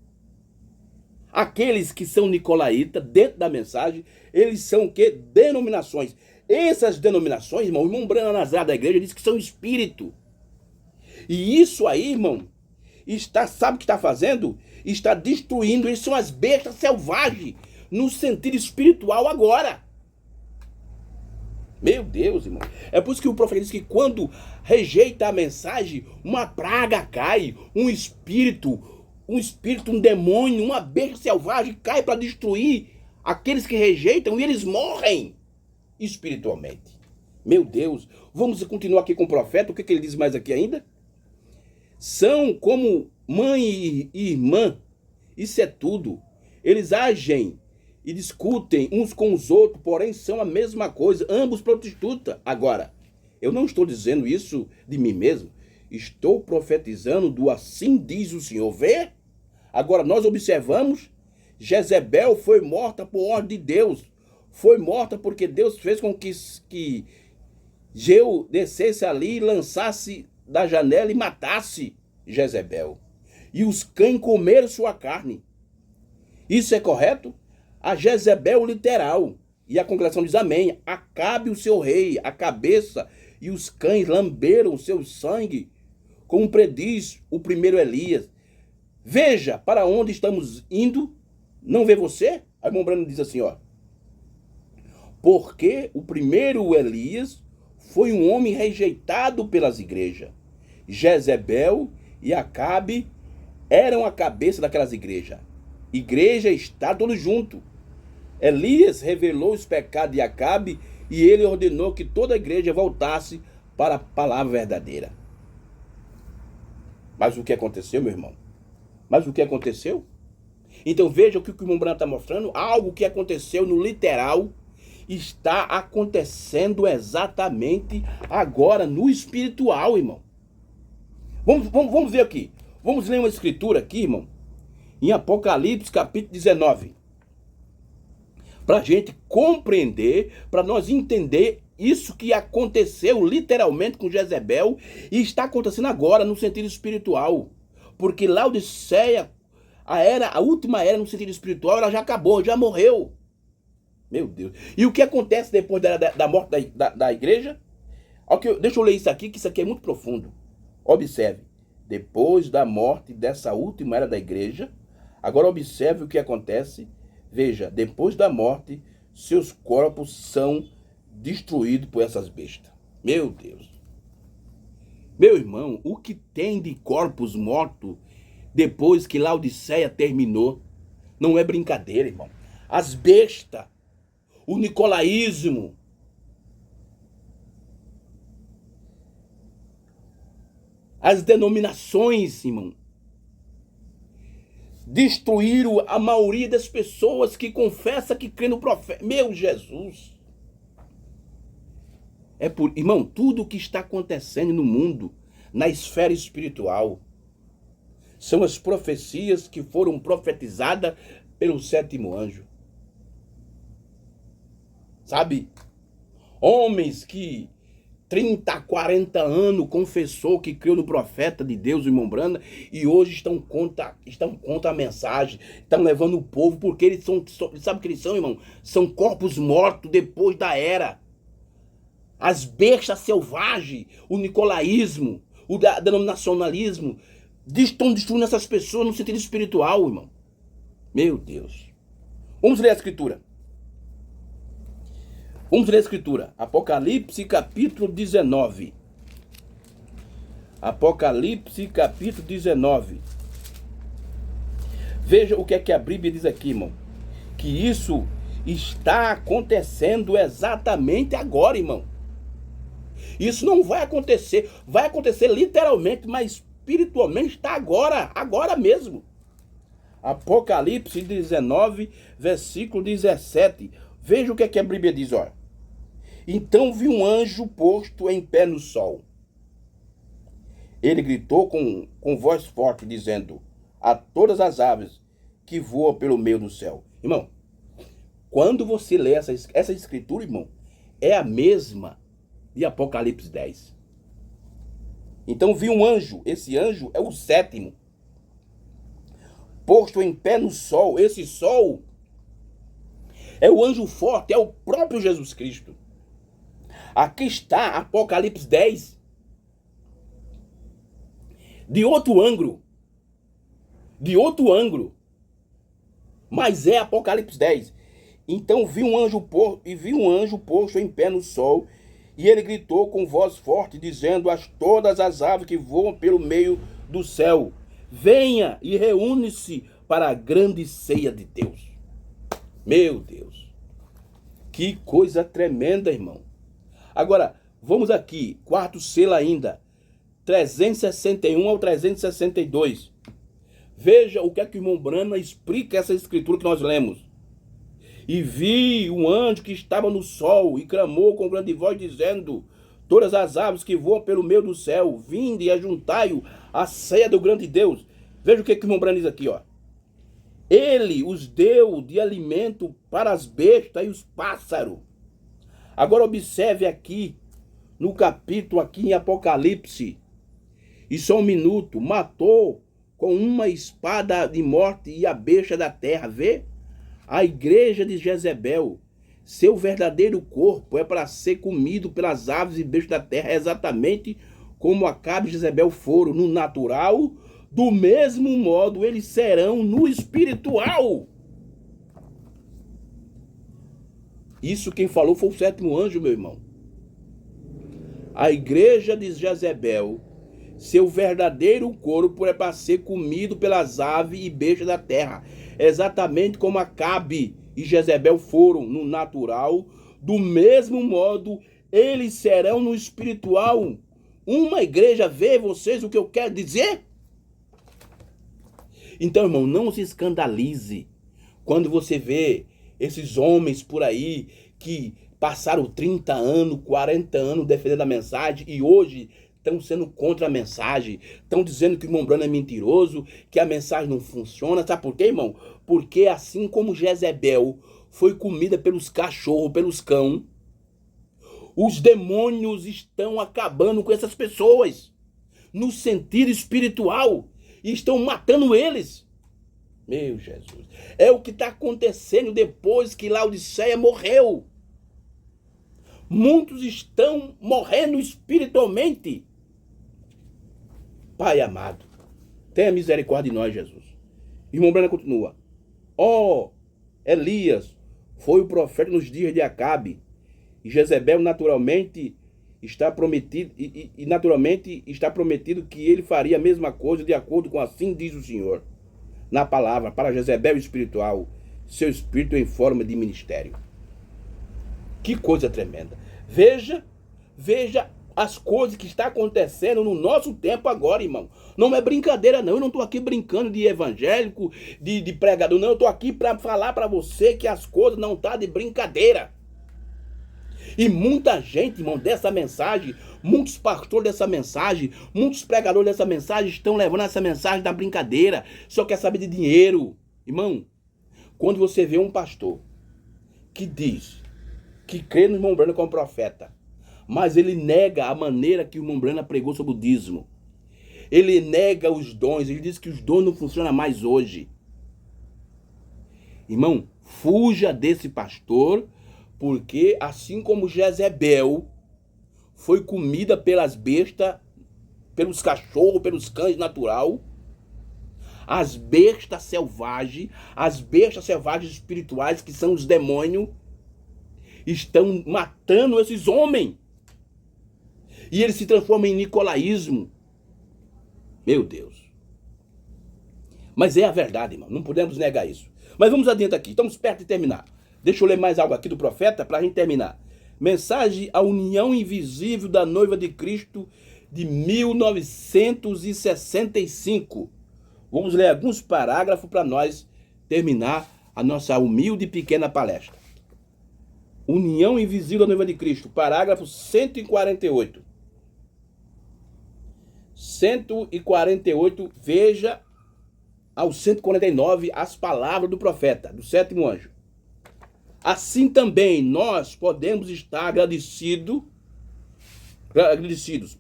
A: aqueles que são nicolaítas, dentro da mensagem, eles são o quê? Denominações. Essas denominações, irmão, o irmão Brana Nazaré da igreja diz que são espírito. E isso aí, irmão, sabe o que está fazendo? Está destruindo, eles são as bestas selvagens, no sentido espiritual agora. Meu Deus, irmão. É por isso que o profeta diz que quando rejeita a mensagem, uma praga cai, um espírito, um demônio, uma besta selvagem cai para destruir aqueles que rejeitam e eles morrem espiritualmente. Meu Deus. Vamos continuar aqui com o profeta. O que ele diz mais aqui ainda? São como mãe e irmã. Isso é tudo. Eles agem e discutem uns com os outros, porém são a mesma coisa, ambos prostitutas. Agora, eu não estou dizendo isso de mim mesmo, estou profetizando do assim diz o Senhor. Vê? Agora nós observamos, Jezebel foi morta por ordem de Deus, foi morta porque Deus fez com que Jeú descesse ali, lançasse da janela e matasse Jezebel. E os cães comeram sua carne. Isso é correto? A Jezebel literal. E a congregação diz amém. Acabe o seu rei, a cabeça, e os cães lamberam o seu sangue, como prediz o primeiro Elias. Veja para onde estamos indo. Não vê você? Aí o irmão Brano diz assim, ó. Porque o primeiro Elias, foi um homem rejeitado pelas igrejas. Jezebel e Acabe eram a cabeça daquelas igrejas. Igreja está tudo junto. Elias revelou os pecados de Acabe e ele ordenou que toda a igreja voltasse para a palavra verdadeira. Mas o que aconteceu, meu irmão? Mas o que aconteceu? Então veja o que o irmão Branco está mostrando. Algo que aconteceu no literal está acontecendo exatamente agora no espiritual, irmão. Vamos ver aqui. Vamos ler uma escritura aqui, irmão. Em Apocalipse capítulo 19. Para a gente compreender, para nós entender isso que aconteceu literalmente com Jezebel e está acontecendo agora no sentido espiritual. Porque Laodiceia, a última era no sentido espiritual, ela já acabou, já morreu. Meu Deus. E o que acontece depois da morte da igreja? Deixa eu ler isso aqui, que isso aqui é muito profundo. Observe. Depois da morte dessa última era da igreja, agora observe o que acontece. Veja, depois da morte, seus corpos são destruídos por essas bestas. Meu Deus. Meu irmão, o que tem de corpos mortos depois que Laodiceia terminou? Não é brincadeira, irmão. As bestas, o nicolaísmo, as denominações, irmão, destruíram a maioria das pessoas que confessa que crê no profeta. Meu Jesus. Irmão, tudo o que está acontecendo no mundo, na esfera espiritual, são as profecias que foram profetizadas pelo sétimo anjo. Sabe? Homens que 30, 40 anos confessou que creu no profeta de Deus, o irmão Branda, e hoje estão contra a mensagem, estão levando o povo, porque eles sabe o que eles são, irmão? São corpos mortos depois da era. As bestas selvagens, o nicolaísmo, o denominacionalismo, estão destruindo essas pessoas no sentido espiritual, irmão. Meu Deus. Vamos ler a escritura. Vamos ler a escritura. Apocalipse capítulo 19. Apocalipse capítulo 19. Veja o que é que a Bíblia diz aqui, irmão. Que isso está acontecendo exatamente agora, irmão. Isso não vai acontecer literalmente, mas espiritualmente está agora mesmo. Apocalipse 19, versículo 17. Veja o que é que a Bíblia diz, olha. Então vi um anjo posto em pé no sol. Ele gritou com voz forte, dizendo a todas as aves que voam pelo meio do céu. Irmão, quando você lê essa escritura, irmão, é a mesma de Apocalipse 10. Então vi um anjo, esse anjo é o sétimo, posto em pé no sol. Esse sol é o anjo forte, é o próprio Jesus Cristo. Aqui está Apocalipse 10. De outro ângulo. Mas é Apocalipse 10. Então vi um anjo posto em pé no sol, e ele gritou com voz forte, dizendo a todas as aves que voam pelo meio do céu: venha e reúne-se para a grande ceia de Deus. Meu Deus. Que coisa tremenda, irmão. Agora, vamos aqui, quarto selo ainda, 361 ao 362. Veja o que é que o irmão Brana explica essa escritura que nós lemos. E vi um anjo que estava no sol e clamou com grande voz, dizendo: todas as aves que voam pelo meio do céu, vinde e ajuntai-o à ceia do grande Deus. Veja o que é que o irmão Brana diz aqui, ó. Ele os deu de alimento para as bestas e os pássaros. Agora observe aqui, no capítulo aqui em Apocalipse, e só um minuto, matou com uma espada de morte e a besta da terra. Vê? A igreja de Jezebel, seu verdadeiro corpo é para ser comido pelas aves e bestas da terra, exatamente como Acabe e Jezebel foram no natural, do mesmo modo eles serão no espiritual. Isso quem falou foi o sétimo anjo, meu irmão. A igreja de Jezebel, seu verdadeiro corpo é para ser comido pelas aves e bestas da terra, exatamente como Acabe e Jezebel foram no natural, do mesmo modo eles serão no espiritual. Uma igreja vê vocês o que eu quero dizer? Então, irmão, não se escandalize quando você vê esses homens por aí que passaram 30 anos, 40 anos defendendo a mensagem e hoje estão sendo contra a mensagem, estão dizendo que o irmão Branham é mentiroso, que a mensagem não funciona. Sabe por quê, irmão? Porque assim como Jezebel foi comida pelos cachorros, pelos cães, os demônios estão acabando com essas pessoas no sentido espiritual e estão matando eles. Meu Jesus, é o que está acontecendo depois que Laodiceia morreu. Muitos estão morrendo espiritualmente. Pai amado, tenha misericórdia de nós, Jesus. Irmão Branham continua. Elias foi o profeta nos dias de Acabe, e Jezebel naturalmente está prometido naturalmente está prometido que ele faria a mesma coisa de acordo com assim diz o Senhor na palavra para Jezebel espiritual, seu espírito em forma de ministério. Que coisa tremenda. Veja as coisas que estão acontecendo no nosso tempo agora, irmão. Não é brincadeira, não. Eu não estou aqui brincando de evangélico, de pregador, não. Eu estou aqui para falar para você que as coisas não estão de brincadeira. E muita gente, irmão, dessa mensagem, muitos pastores dessa mensagem, muitos pregadores dessa mensagem estão levando essa mensagem da brincadeira. Só quer saber de dinheiro. Irmão, quando você vê um pastor que diz que crê no irmão Branham como profeta, mas ele nega a maneira que o irmão Branham pregou sobre o dízimo, ele nega os dons, ele diz que os dons não funcionam mais hoje. Irmão, fuja desse pastor, porque assim como Jezebel foi comida pelas bestas, pelos cachorros, pelos cães natural, as bestas selvagens espirituais, que são os demônios, estão matando esses homens. E eles se transformam em nicolaísmo. Meu Deus. Mas é a verdade, irmão. Não podemos negar isso. Mas vamos adiante aqui. Estamos perto de terminar. Deixa eu ler mais algo aqui do profeta para a gente terminar. Mensagem à união invisível da noiva de Cristo de 1965. Vamos ler alguns parágrafos para nós terminar a nossa humilde e pequena palestra. União invisível da noiva de Cristo, parágrafo 148. 148, veja ao 149 as palavras do profeta, do sétimo anjo. Assim também nós podemos estar agradecidos,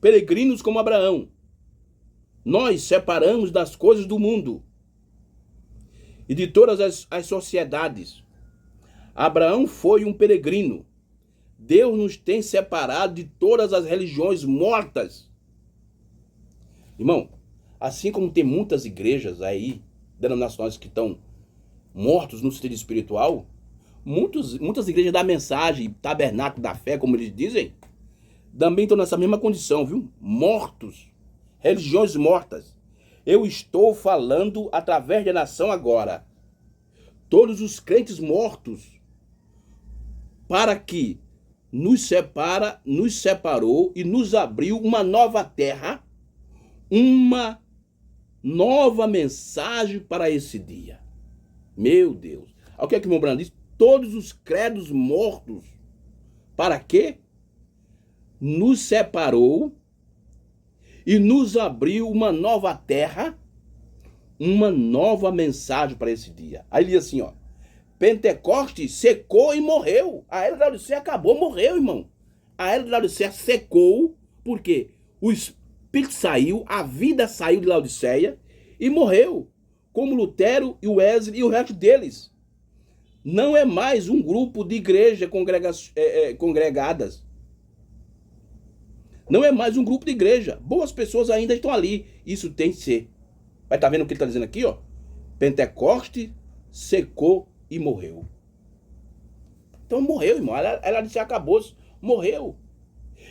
A: peregrinos como Abraão. Nós separamos das coisas do mundo e de todas as sociedades. Abraão foi um peregrino. Deus nos tem separado de todas as religiões mortas. Irmão, assim como tem muitas igrejas aí, denominações que estão mortos no sentido espiritual, muitas igrejas da mensagem, tabernáculo da fé, como eles dizem, também estão nessa mesma condição, viu? Mortos, religiões mortas. Eu estou falando através da nação agora. Todos os crentes mortos, para que nos separou e nos abriu uma nova terra, uma nova mensagem para esse dia. Meu Deus. Olha o que é que o irmão Branham diz? Todos os credos mortos. Para quê? Nos separou e nos abriu uma nova terra, uma nova mensagem para esse dia. Aí ele diz assim, ó. Pentecostes secou e morreu. A era da Laodiceia acabou, morreu, irmão. A era da Laodiceia secou, porque o Espírito saiu, a vida saiu de Laodiceia e morreu. Como Lutero e Wesley e o resto deles. Não é mais um grupo de igreja congregadas. Não é mais um grupo de igreja. Boas pessoas ainda estão ali. Isso tem que ser. Vai estar vendo o que ele está dizendo aqui, ó? Pentecoste secou e morreu. Então morreu, irmão. Ela disse, acabou, morreu.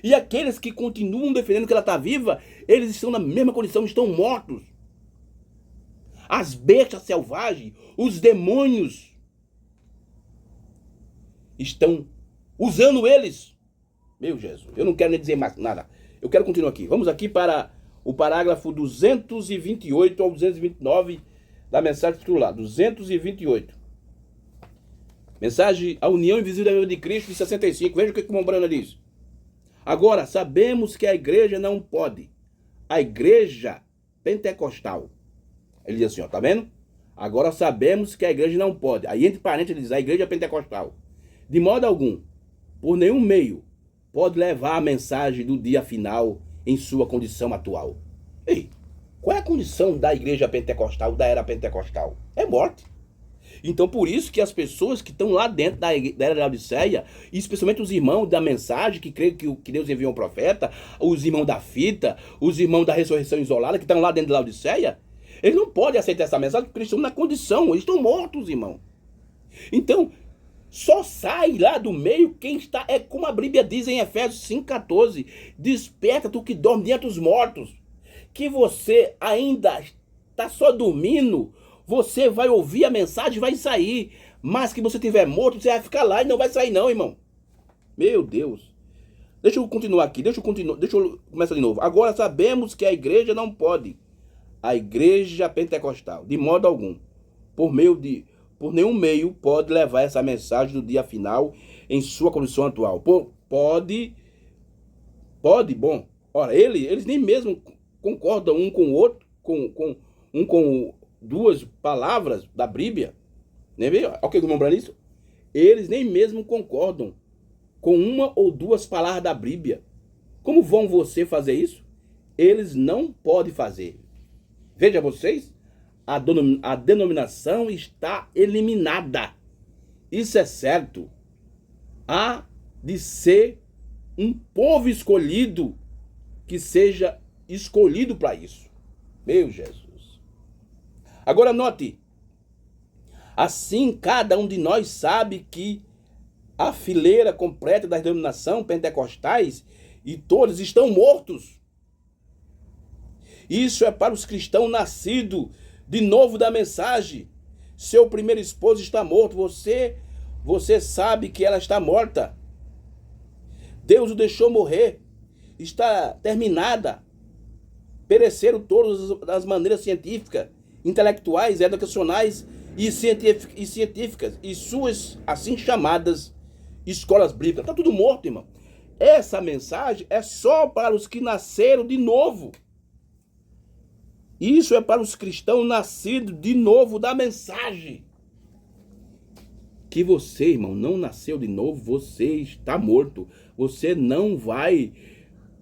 A: E aqueles que continuam defendendo que ela está viva, eles estão na mesma condição, estão mortos. As bestas selvagens, os demônios, estão usando eles. Meu Jesus, eu não quero nem dizer mais nada. Eu quero continuar aqui. Vamos aqui para o parágrafo 228 ao 229 da mensagem titular. 228. Mensagem A União Invisível da Noiva de Cristo, de 65. Veja o que o Mombrana diz. Agora, sabemos que a igreja não pode. A igreja pentecostal. Ele diz assim, ó, tá vendo? Agora sabemos que a igreja não pode. Aí, entre parênteses, ele diz a igreja pentecostal. De modo algum, por nenhum meio, pode levar a mensagem do dia final em sua condição atual. Ei, qual é a condição da igreja pentecostal, da era pentecostal? É morte. Então, por isso que as pessoas que estão lá dentro da era da Laodiceia, especialmente os irmãos da mensagem, que creem que Deus enviou um profeta, os irmãos da fita, os irmãos da ressurreição isolada, que estão lá dentro da Laodiceia, eles não podem aceitar essa mensagem porque eles estão na condição, eles estão mortos, irmão. Então, só sai lá do meio quem está, é como a Bíblia diz em Efésios 5,14, desperta tu que dorme diante dos mortos, que você ainda está só dormindo, você vai ouvir a mensagem e vai sair, mas que você estiver morto, você vai ficar lá e não vai sair não, irmão. Meu Deus. Deixa eu continuar aqui, deixa eu começar de novo. Agora sabemos que a igreja não pode, a igreja pentecostal, de modo algum, por nenhum meio pode levar essa mensagem do dia final em sua condição atual. Pode, bom, ora, eles nem mesmo concordam um com o outro, com duas palavras da Bíblia, né? Olha o que o irmão isso? Eles nem mesmo concordam com uma ou duas palavras da Bíblia. Como vão você fazer isso? Eles não podem fazer. Veja vocês, a denominação está eliminada. Isso é certo. Há de ser um povo escolhido que seja escolhido para isso. Meu Jesus. Agora note. Assim, cada um de nós sabe que a fileira completa das denominações pentecostais e todos estão mortos. Isso é para os cristãos nascidos de novo da mensagem. Seu primeiro esposo está morto. Você sabe que ela está morta. Deus o deixou morrer. Está terminada. Pereceram todas as maneiras científicas, intelectuais, educacionais e científicas. E suas assim chamadas escolas bíblicas. Está tudo morto, irmão. Essa mensagem é só para os que nasceram de novo. Isso é para os cristãos nascidos de novo da mensagem. Que você, irmão, não nasceu de novo, você está morto. Você não vai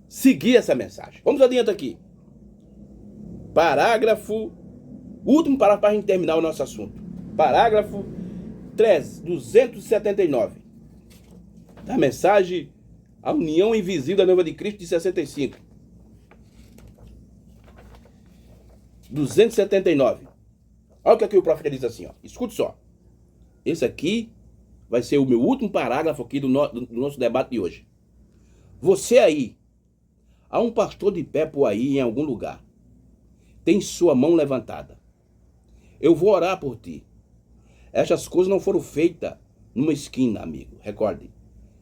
A: seguir essa mensagem. Vamos adiante aqui. Último parágrafo para a gente terminar o nosso assunto. Parágrafo 279. Da mensagem A União Invisível da Noiva de Cristo, de 65. 279. Olha o que aqui o profeta diz assim, ó. Escute só. Esse aqui vai ser o meu último parágrafo aqui do nosso debate de hoje. Você aí, há um pastor de pé por aí em algum lugar, tem sua mão levantada. Eu vou orar por ti. Estas coisas não foram feitas numa esquina, amigo. Recorde.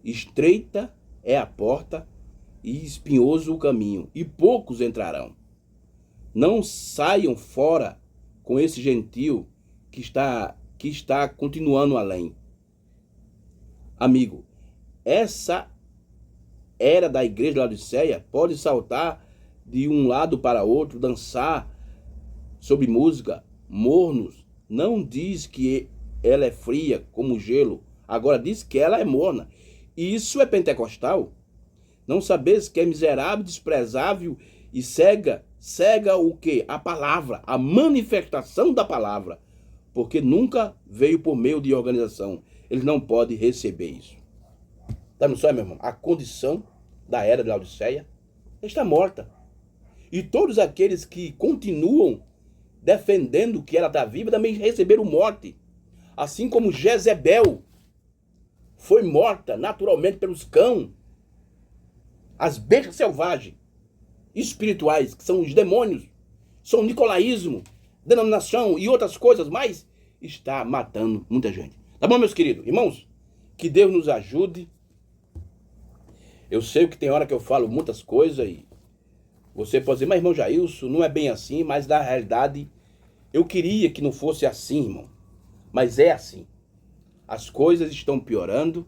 A: Estreita é a porta e espinhoso o caminho, e poucos entrarão. Não saiam fora com esse gentil que está continuando além. Amigo, essa era da igreja de Laodiceia pode saltar de um lado para outro, dançar sobre música, mornos. Não diz que ela é fria como gelo, agora diz que ela é morna. E isso é pentecostal? Não sabes que é miserável, desprezável e cega o quê? A palavra, a manifestação da palavra, porque nunca veio por meio de organização. Eles não podem receber isso. Tá vendo só, meu irmão? A condição da era de Laodiceia está morta. E todos aqueles que continuam defendendo que ela está viva também receberam morte. Assim como Jezebel foi morta naturalmente pelos cães. as bestas selvagens, espirituais, que são os demônios, são o nicolaísmo, denominação e outras coisas mais, está matando muita gente. Tá bom, meus queridos? Irmãos, que Deus nos ajude. Eu sei que tem hora que eu falo muitas coisas e você pode dizer, mas irmão Jailson, não é bem assim, mas na realidade eu queria que não fosse assim, irmão. Mas é assim. As coisas estão piorando,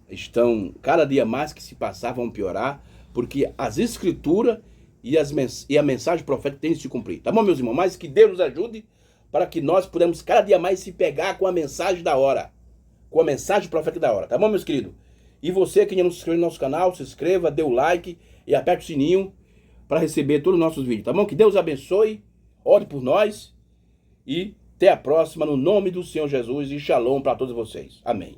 A: estão cada dia mais que se passar vão piorar, porque as escrituras e a mensagem profética têm de se cumprir. Tá bom, meus irmãos? Mas que Deus nos ajude para que nós podemos cada dia mais se pegar com a mensagem da hora, com a mensagem profética da hora. Tá bom, meus queridos? E você que ainda não se inscreveu no nosso canal, se inscreva, dê o like e aperte o sininho para receber todos os nossos vídeos, tá bom? Que Deus abençoe, ore por nós e até a próxima, no nome do Senhor Jesus, e shalom para todos vocês. Amém.